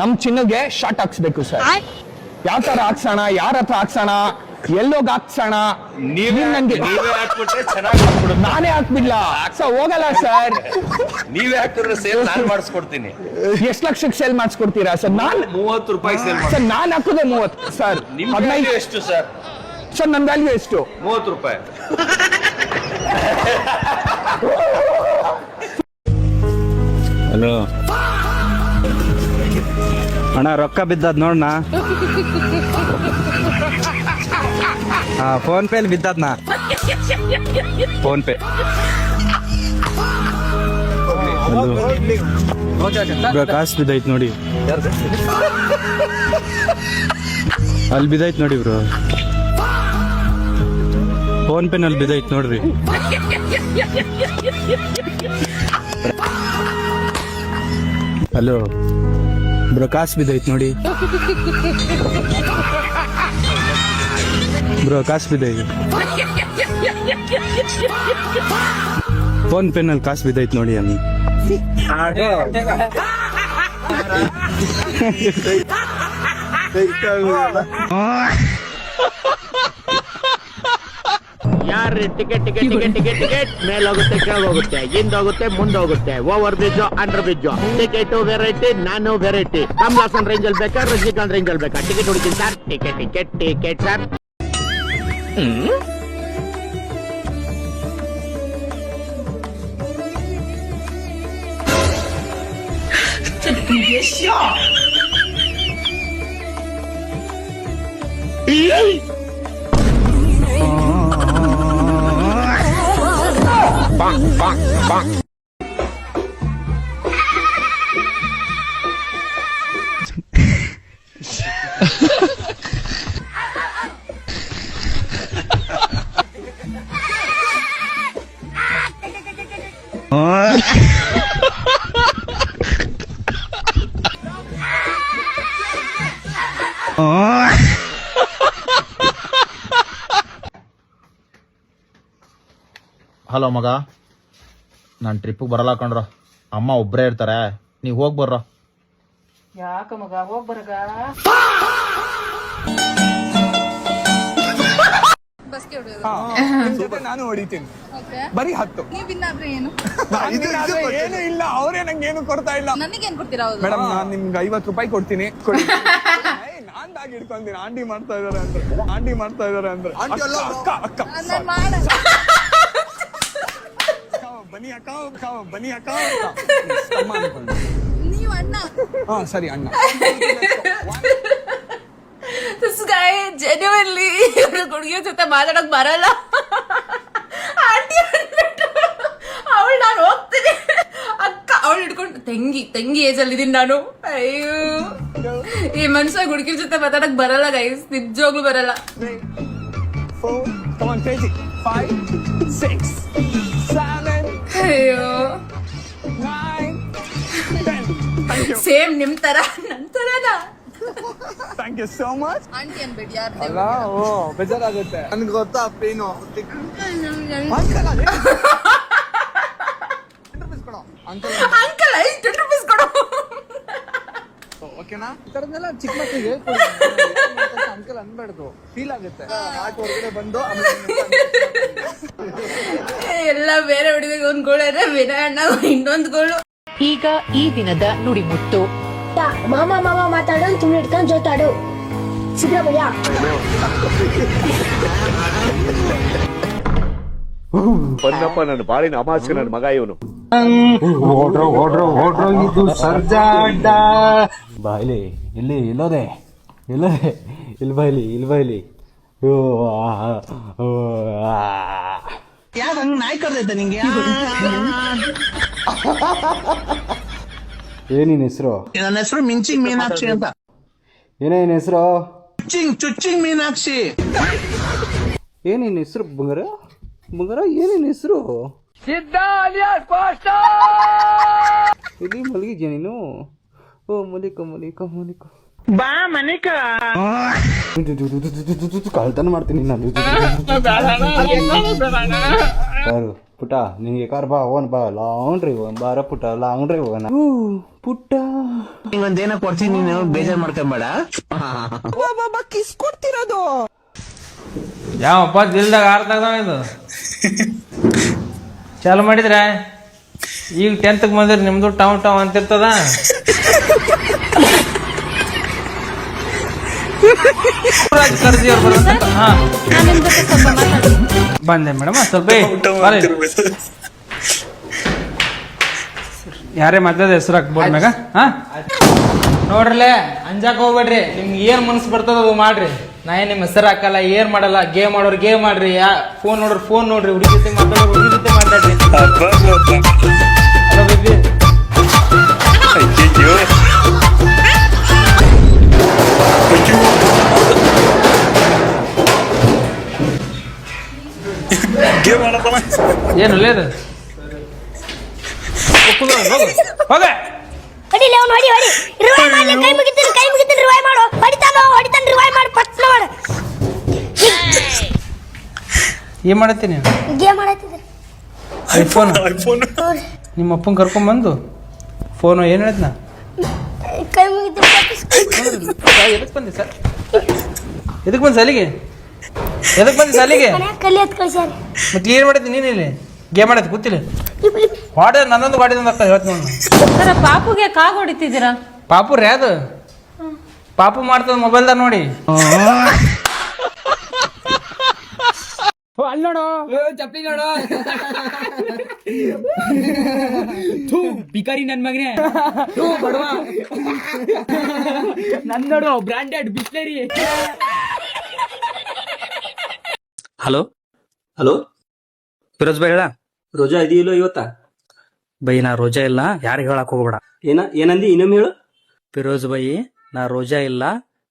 ನಮ್ ಚಿನ್ನಗೆ short ಹಾಕ್ಸ್ಬೇಕು sir. ಯಾವ ತರ ಹಾಕ್ಸೋಣ, ಯಾರ ಹತ್ರ ಹಾಕ್ಸೋಣ, ಎಲ್ಲೋಗ ಹಾಕ್ಸೋಣ? ನೀವೇ ಹಾಕ್ಬಿಟ್ರೆ ಚೆನ್ನಾಗಿ ನಾನೇ ಹಾಕ್ಬಿಡ್ಲಾ ಸರ್? ಹೋಗಲ್ಲ ಸರ್. ನೀವೇ ಹಾಕಿದ್ರೆ ಸೇಲ್ ನಾನು ಮಾಡಿಸ್ಕೊಡ್ತೀನಿ. ಎಷ್ಟು ಲಕ್ಷಕ್ಕೆ ಸೇಲ್ ಮಾಡಿಸ್ಕೊಡ್ತೀರಾ ಸರ್? ನಾನು 30 ರೂಪಾಯಿ ಸೇಲ್ ಸರ್. ನಾನು ಹಾಕೋದೇ 30 ಸರ್. 15 ಎಷ್ಟು ಸರ್? ಸರ್ ನನ್ನ ವ್ಯಾಲ್ಯೂ ಎಷ್ಟು? 30 ರೂಪಾಯಿ. ಹಲೋ ಅಣ್ಣ, ರೊಕ್ಕ ಬಿದ್ದದ್ ನೋಡಣ್ಣ. ಫೋನ್ ಪೇಲಿ ಬಿದ್ದದ್ನ. ಫೋನ್ ಪೇ ಕಾಸು ಬಿದ್ದೈತ್ ನೋಡಿ. ಅಲ್ಲಿ ಬಿದ್ದೈತ್ ನೋಡಿ ಬ್ರೋ. ಫೋನ್ ಪೇನಲ್ಲಿ ಬಿದ್ದೈತ್ ನೋಡ್ರಿ. ಹಲೋ ಬ್ರೋ, ಕಾಸು ಬಿದ್ದೈತ್ ನೋಡಿ ಬ್ರೋ. ಕಾಸು ಬಿದ್ದೈತೆ. ಫೋನ್ ಪೇನಲ್ಲಿ ಕಾಸು ಬಿದ್ದೈತ್ ನೋಡಿ. ಅಲ್ಲಿ ಯಾರು ticket ticket ticket ticket ticket ಮೇಲೋಗುತ್ತೆ, ಕೆಳಗೋಗುತ್ತೆ, ಹಿಂದೋಗುತ್ತೆ, ಮುಂದೋಗುತ್ತೆ, over bridge, under bridge. Ticket variety, ನಾನು ವೆರೈಟಿ. ಕಮಲಾಸನ್ ರೇಂಜ್ ಅಲ್ಲಿ ಬೇಕಾ, ರಜನಿಕಾಂತ್ ರೇಂಜ್ ಅಲ್ಲಿ ಬೇಕಾ? ಟಿಕೆಟ್ ಹುಡುಕಿ sir. Ticket ticket ticket sir. Hello ಮಗ, ನಾನು ಟ್ರಿಪ್ಪಿಗೆ ಬರಲ್ಲ ಕಣ್ರೋ. ಅಮ್ಮ ಒಬ್ಬರೇ ಇರ್ತಾರೆ, ನೀವು ಹೋಗಿ ಬರ್ರೋ. ಯಾಕ ಮಗ ಹೋಗ್ ಬರಗ? ನಾನು ಹೊಡಿತೀನಿ ಬರೀ 10. ಏನು ಇಲ್ಲ, ಅವರೇ ನಂಗೆ ಏನು ಕೊಡ್ತಾ ಇಲ್ಲ. ನನಗೇನ್ ಕೊಡ್ತೀರಾ? ಮೇಡಮ್, ನಾನು ನಿಮ್ಗೆ 50 ರೂಪಾಯಿ ಕೊಡ್ತೀನಿ. ನಾನ್ ಇಟ್ಕೊಂತೀನಿ. ಆಂಟಿ ಮಾಡ್ತಾ ಇದಾರೆ ಅಂದ್ರೆ ಅಕ್ಕ ಅಕ್ಕ ಬನ್ನಿ ಅಕ್ಕ. ನೀವು ಅಣ್ಣ. ಹಾ ಸರಿ ಅಣ್ಣ. This guy genuinely ಹುಡುಗಿಯ ಜೊತೆ ಮಾತಾಡಕ್ ಬರಲ್ಲ. ಆಂಟಿ ಅಂದ್ಬಿಟ್ಟು ಅವಳು ನಾನು ಹೋಗ್ತೀನಿ ಅಕ್ಕ ಅವಳು ಹಿಡ್ಕೊಂಡು ತಂಗಿ ಏಜ್ ಅಲ್ಲಿ ಇದೀನಿ ನಾನು. ಅಯ್ಯೋ, ಈ ಮನುಷ್ಯ ಹುಡುಗಿಯ ಜೊತೆ ಮಾತಾಡಕ್ ಬರಲ್ಲ ಗೈಸ್, ನಿಜವಾಗ್ಲೂ ಬರಲ್ಲ. 4 come on crazy 5 6 7 ಅಯ್ಯೋ 9 10. Thank you. ಸೇಮ್ ನಿಮ್ ತರ ನನ್ ತರನಾ? Thank you so much. Aunty ಅನ್ಬೇಡಿ ಯಾರು. ಅಲ್ಲ, ಓ ಬೇಜಾರಾಗುತ್ತೆ. ನನ್ಗೆ ಗೊತ್ತಾ ಪೇನು. ಅಂಕಲ್ 10 ರೂಪೀಸ್ ಕೊಡು. ಓಕೆನಾ? ಈ ತರದೆಲ್ಲ ಚಿಕ್ಕ ಮಕ್ಕಳಿಗೆ ಹೇಳ್ಕೊಡಿ. ಅಂಕಲ್ ಅನ್ಬೇಡ್ದು, ಫೀಲ್ ಆಗುತ್ತೆ. ಆಟ ಹೊರಗಡೆ ಬಂದು ಎಲ್ಲ ಬೇರೆ ಹುಡುಗಿಗೆ ಒಂದ್ ಗೋಳು ಇದೆ, ವಿನಯಣ್ಣ ಇನ್ನೊಂದು ಗೋಳು. ಈಗ ಈ ದಿನದ ನುಡಿಮುತ್ತು. ಮಾಮ ಮಾತಾಡೋ, ತುಳು ಇಟ್ಕೊಂಡು ಜೋತಾಡು. ಸಿದ್ದರಾಮಯ್ಯ ಬಂದಪ್ಪ, ನನ್ನ ಬಾಳಿನ ಅಮಾಸ್ಯ ನನ್ನ ಮಗ ಇವನು. ಇದು ಸರ್ಜಾಡ ಬಾಯ್ಲಿ ಇಲ್ಲಿ ಇಲ್ಲೋದೆ ಇಲ್ಲಿ ಬಾಯ್ಲಿ. ಯಾಕಂಗ್ ನಾಯಿ ಕರ್ದೈತೆ ನಿಂಗೆ? ಏನಿನ್ ಹೆಸರು? ನನ್ನ ಹೆಸರು ಮಿಂಚಿಂಗ್ ಮೀನಾಕ್ಷಿ ಅಂತ. ಏನೇನ್ ಹೆಸರು? ಚುಚ್ಚಿಂಗ್ ಮೀನಾಕ್ಷಿ. ಏನೇನ್ ಹೆಸರು ಬಂಗಾರ? ಏನೇನ್ ಹೆಸರು? ಇಲ್ಲಿ ಮಲಗಿದ್ಯಾ ನೀನು? ಓ ಮಲಿಕ ಬಾ ಮನಿಕ. ಕಳ್ತನ ಮಾಡ್ತೀನಿ ನಾನು. ಪುಟ್ಟ ನಿನಗೆ ಕಾರ್ ಬಾ ಹೋಗೋಣ ಬಾ ಲಾಂಗ್ ಡ್ರೈವ್ ಹೋಗೋಣ ಬಾರ ಪುಟ್ಟ ಲಾಂಗ್ ಡ್ರೈವ್ ಹೋಗೋಣ ಪುಟ್ಟ ಹಿಂಗೊಂದೇನೋ ಕೊಡ್ತೀನಿ, ನೀನು ಬೇಜಾರ್ ಮಾಡ್ಕೊಂಬೇಡ. ಕಿಸ್ ಕೊಡ್ತಿರೋದು ಯಾವಪ್ಪ ದಿಲ್ದಾಗ ಆರ್ದಾಗ ಇದು ಚಾಲು ಮಾಡಿದ್ರೆ ಈಗ 10th ಬಂದ್ರೆ ನಿಮ್ದು ಟಾವ್ ಟಾವ್ ಅಂತಿರ್ತದ. ಬಂದೆ ಮೇಡಮ್ ಸ್ವಲ್ಪ ಯಾರೇ ಮಾತಾಡ ಹೆಸರು ಹಾಕ್ಬೋದು ಮ್ಯಾಗ. ಹಾ ನೋಡ್ರಲ್ಲೇ ಅಂಜಾಕ್ ಹೋಗ್ಬೇಡ್ರಿ, ನಿಮ್ಗೆ ಏನ್ ಮನಸ್ಸು ಬರ್ತದ ಅದು ಮಾಡ್ರಿ. ನಾ ಏನ್ ನಿಮ್ ಹೆಸರು ಹಾಕಲ್ಲ, ಏನ್ ಮಾಡಲ್ಲ. ಗೇಮ್ ಮಾಡೋರು ಗೇಮ್ ಮಾಡ್ರಿ, ಫೋನ್ ನೋಡ್ರಿ ಫೋನ್ ನೋಡ್ರಿ, ಹುಡುಗಿ ಜೊತೆ ಮಾತಾಡೋರು ಹುಡುಗಿ ಜೊತೆ ಮಾತಾಡ್ರಿ. Hello baby. ಏನು ಲೇದು ಹೊಡಿಲಿ ಅವ್ನು, ಹೊಡಿ ಹೊಡಿ, ರಿವೈವ್ ಮಾಡಿ, ಕೈ ಮುಗಿತೀನಿ ರಿವೈವ್ ಮಾಡು, ಹೊಡಿತಾನ ರಿವೈವ್ ಮಾಡಿ, ಪಟ್ನ ಮಾಡು. ಏನ್ ಮಾಡತ್ತೀನಿ? ಗೇಮ್ ಮಾಡತ್ತಿದ್ರಿ. ಐಫೋನ್ ನಿಮ್ಮ ಅಪ್ಪನ್ ಕರ್ಕೊಂಬಂದು ಫೋನು ಏನ್ ಹೇಳಿದ್ನ? ಕೈ ಮುಗಿತೀನಿ. ಎದಕ್ ಬಂದಿ ಸರ್? ಎದಕ್ ಬಂದಿ ಸಾಲಿಗೆ? ಎದಕ್ ಬಂದಿ ಸಾಲಿಗೆ? ಕಲಿ ಹತ್ ಕಳ್ಸ್ಯಾರ. ಮತ್ತೆ ಏನ್ ಮಾಡಿದ್ನಿ ನೀನ್ ಇಲ್ಲಿ? ಗೇಮ್ ಮಾಡತ್ ಗೊತ್ತಿಲ್ಲ. ಹೊಡೆದ ನನ್ನೊಂದು ಗಾಡಿದೊಂದು ಅಕ್ಕ ಹೇಳ್ತೀನಿ ನೋಡು. ಪಾಪುಗೆ ಕಾಗ್ ಹೊಡಿತಿದ್ದೀರಾ? ಪಾಪು ರೇ ಅದು ಪಾಪು ಮಾಡ್ತದ ಮೊಬೈಲ್ದಾಗ ನೋಡಿ. ಅಲ್ಲಿ ನೋಡು ಚಪ್ಪಲಿ ನೋಡು, ಬಿಕಾರಿ ನನ್ ಮಗನೇ ಬಡವ. ನನ್ ನೋಡು branded Bisleri. Hello hello Firoz bye ಹೇಳ. ರೋಜಾ ಇದೆಯಲ್ಲೋ ಇವತ್ತ? ಬೈ ನಾ ರೋಜಾ ಇಲ್ಲ, ಯಾರಿಗೆ ಹೇಳಕ್ ಹೋಗ್ಬೇಡ. ಏನಂದಿ ಇನ್ನೊಮ್ಮೆ ಹೇಳು. ಫಿರೋಜ್ ಬೈ ನಾ ರೋಜಾ ಇಲ್ಲ,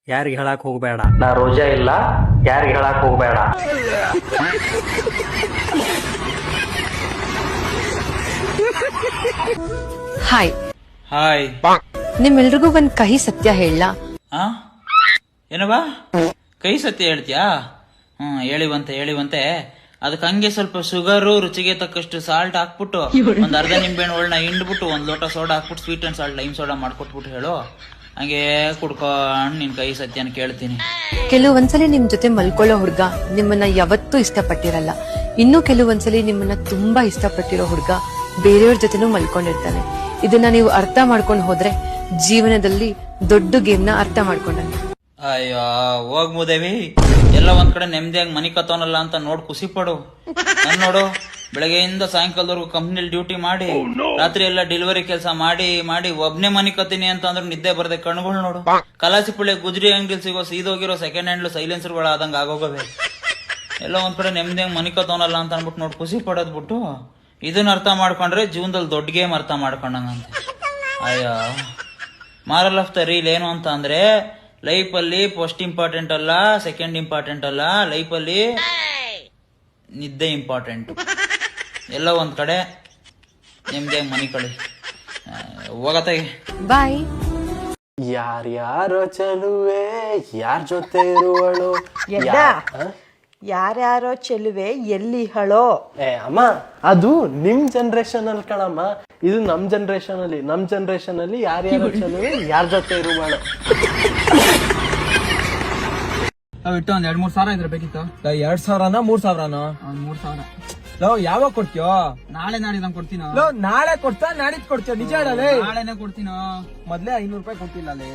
ಯಾರಿಗೆ ಹೇಳಕ್ ಹೋಗ್ಬೇಡ. ನಾ ರೋಜಾ ಇಲ್ಲ, ಯಾರಿಗೆ ಹೇಳಕ್ ಹೋಗ್ಬೇಡ. Hi hi. ನಿಮ್ಮೆಲ್ರಿಗೂ ಒಂದ್ ಕಹಿ ಸತ್ಯ ಹೇಳ. ಏನವಾ ಕೈ ಸತ್ಯ ಹೇಳ್ತೀಯಾ? ಹೇಳಿವಂತೆ ಅದಕ್ಕೆ ಹಂಗೆ ಸ್ವಲ್ಪ ಶುಗರು, ರುಚಿಗೆ ತಕ್ಕಷ್ಟು ಸಾಲ್ಟ್ ಹಾಕ್ಬಿಟ್ಟು ಒಂದ್ ಅರ್ಧ ನಿಂಬೆಹಣ್ಣು ಒಳ್ಳ ಹಿಂಡ್ಬಿಟ್ಟು ಒಂದ್ ಲೋಟ ಸೋಡಾ ಹಾಕ್ಬಿಟ್ಟು sweet and salt lime soda ಮಾಡ್ಕೊಟ್ಬಿಟ್ಟು ಹೇಳು. ಹಂಗೆ ಕುಡ್ಕೊಂಡ್ ನಿನ್ ಕೈ ಸತ್ಯನ ಕೇಳ್ತೀನಿ. ಕೆಲವೊಂದ್ಸಲಿ ನಿಮ್ ಜೊತೆ ಮಲ್ಕೊಳ್ಳೋ ಹುಡ್ಗ ನಿಮ್ಮನ್ನ ಯಾವತ್ತೂ ಇಷ್ಟಪಟ್ಟಿರಲ್ಲ. ಇನ್ನು ಕೆಲವೊಂದ್ಸಲಿ ನಿಮ್ಮನ್ನ ತುಂಬಾ ಇಷ್ಟಪಟ್ಟಿರೋ ಹುಡ್ಗ ಬೇರೆಯವ್ರ ಜೊತೆನೂ ಮಲ್ಕೊಂಡಿರ್ತಾನೆ. ಇದನ್ನ ನೀವು ಅರ್ಥ ಮಾಡ್ಕೊಂಡು ಹೋದ್ರೆ ಜೀವನದಲ್ಲಿ ದೊಡ್ಡ ಗೇಮ್ನ ಅರ್ಥ ಮಾಡ್ಕೊಂಡಂಗೆ. ಅಯ್ಯೋ ಹೋಗ್ ಮುದೇವಿ, ಎಲ್ಲ ಒಂದ್ ಕಡೆ ನೆಮ್ಮದಿಯಾಗಿ ಮನಿ ಕತ್ತವನಲ್ಲ ಅಂತ ನೋಡ್ ಖುಷಿ ಪಡು. ನಾನ್ ನೋಡು ಬೆಳಗ್ಗೆಯಿಂದ ಸಾಯಂಕಾಲದವರೆಗೂ ಕಂಪ್ನಿಲಿ ಡ್ಯೂಟಿ ಮಾಡಿ ರಾತ್ರಿ ಎಲ್ಲ ಡೆಲಿವರಿ ಕೆಲಸ ಮಾಡಿ ಒಬ್ನೇ ಮನಿ ಕತ್ತೀನಿ ಅಂತ ಅಂದ್ರೆ ನಿದ್ದೆ ಬರದೆ ಕಣ್ಗಳು ನೋಡು. ಕಲಾಸಿ ಪುಳ್ಳೆ ಗುಜ್ರಿ ಅಂಗಡಿಲಿ ಸಿಗೋ ಸೀದೋಗಿರೋ ಸೆಕೆಂಡ್ ಹ್ಯಾಂಡ್ ಸೈಲೆನ್ಸರ್ಗಳ ಆದಂಗ ಆಗೋಗವೆ. ಎಲ್ಲ ಒಂದ್ ಕಡೆ ನೆಮ್ಮದಿಯಾಗಿ ಮನಿ ಕತ್ತವನಲ್ಲ ಅಂತ ಅನ್ಬಿಟ್ಟು ನೋಡ್ ಖುಷಿ ಪಡೋದ್ ಬಿಟ್ಟು ಇದನ್ನ ಅರ್ಥ ಮಾಡ್ಕೊಂಡ್ರೆ ಜೀವನದಲ್ಲಿ ದೊಡ್ಡ ಗೇಮ್ ಅರ್ಥ ಮಾಡ್ಕೊಂಡಂಗಂತೆ. ಅಯ್ಯೋ ಮಾರಲ್ ಆಫ್ ದ ರೀಲ್ ಏನು ಅಂತ ಅಂದ್ರೆ, ಲೈಫ್ ಅಲ್ಲಿ ಫಸ್ಟ್ ಇಂಪಾರ್ಟೆಂಟ್ ಅಲ್ಲ, ಸೆಕೆಂಡ್ ಇಂಪಾರ್ಟೆಂಟ್ ಅಲ್ಲ, ಲೈಫ್ ಅಲ್ಲಿ ನಿದ್ದೆ ಇಂಪಾರ್ಟೆಂಟ್. ಎಲ್ಲ ಒಂದ್ ಕಡೆ ನೆಮ್ಮದಿಯಾಗಿ ಮನಿ ಕಳಿ ಹೋಗತ್ತಾಗಿ. ಬಾಯ್. ಯಾರ್ಯಾರೋ ಚಲುವೆ ಯಾರ ಜೊತೆ ಇರುವಳು, ಯಾರ್ಯಾರೋ ಚೆಲುವೆ ಎಲ್ಲಿ ಹಳೋ. ಅಮ್ಮ ಅದು ನಿಮ್ ಜನರೇಷನ್ ಅಲ್ಲಿ ಕಣಮ್ಮ, ಇದು ನಮ್ ಜನರೇಷನ್ ಅಲ್ಲಿ ಯಾರ್ಯಾರೋ ಚಲುವೆ ಯಾರ ಜೊತೆ ಇರುವಳು. ಇಟ್ಟು ಒಂದ್ 2-3 ಸಾವಿರ ಇದ್ರೆ ಬೇಕಿತ್ತು. 2,000ನ 3,000ನ? 3,000. ಲೋ ಯಾವಾಗ ಕೊಡ್ತೀಯೋ? ನಾಳೆ ನಾಡಿದಂಗ್ ಕೊಡ್ತೀನೋ. ಲೋ ನಾಳೆ ಕೊಡ್ತಾ ನಾಡಿದ್ ಕೊಡ್ತೀಯ? ನಿಜ ಹೇಳಲೇ. ನಾಳೆನೆ ಕೊಡ್ತೀನೋ. ಮೊದ್ಲೇ 500 ರೂಪಾಯಿ ಕೊಟ್ಟಿಲ್ಲ ಲೇ.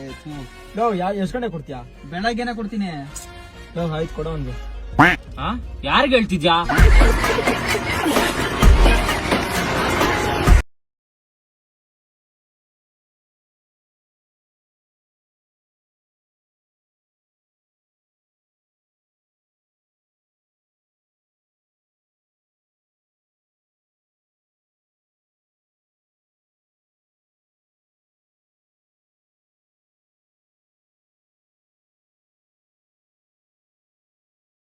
ಲೋ ಎಷ್ಟ್ ಗಂಟೆ ಕೊಡ್ತೀಯಾ? ಬೆಳಗ್ಗೆನೆ ಕೊಡ್ತೀನಿ. ಲೋ ಆಯ್ತು ಕೊಡೋ ಒಂದು. ಯಾರಿಗೆ ಹೇಳ್ತಿದ್ಯಾ?